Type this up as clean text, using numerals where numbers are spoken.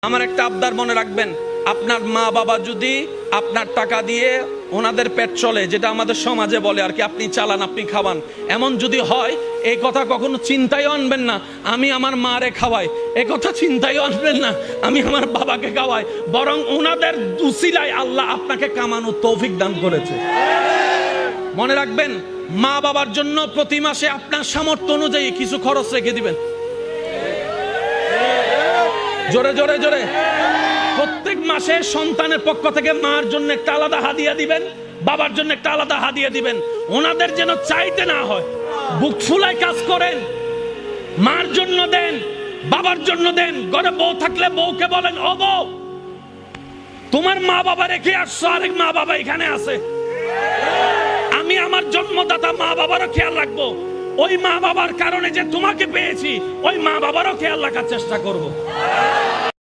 আমার একটা আবদার মনে রাখবেন, আপনার মা বাবা যদি আপনার টাকা দিয়ে ওনাদের পেট চলে, যেটা আমাদের সমাজে বলে আর কি, আপনি চালান আপনি খাওয়ান, এমন যদি হয় এই কথা কখনো চিন্তায় আনবেন না আমি আমার মারে খাওয়াই, এই কথা চিন্তায় আনবেন না আমি আমার বাবাকে খাওয়াই, বরং ওনাদের উসিলায় আল্লাহ আপনাকে কামানোর তৌফিক দান করেছে। মনে রাখবেন, মা বাবার জন্য প্রতি মাসে আপনার সামর্থ্য অনুযায়ী কিছু খরচ রেখে দিবেন। জোরে জোরে জোরে। প্রত্যেক মাসে সন্তানের পক্ষ থেকে মার জন্য একটা আলাদা হাদিয়া দিবেন, বাবার জন্য একটা আলাদা হাদিয়া দিবেন। ওনাদের যেন চাইতে না হয়, বুক ফুলায় কাজ করেন। মার জন্য দেন, বাবার জন্য দেন। ঘরে বউ থাকলে বউকে বলেন, ও বউ, তোমার মা বাবা রেখে আসছো, আরেক মা বাবা এখানে আছে, আমি আমার জন্মদাতা মা বাবারও খেয়াল রাখবো। ওই মা বাবার কারণে যে তোমাকে পেয়েছি, ওই মা বাবারও খেয়াল রাখার চেষ্টা করবো।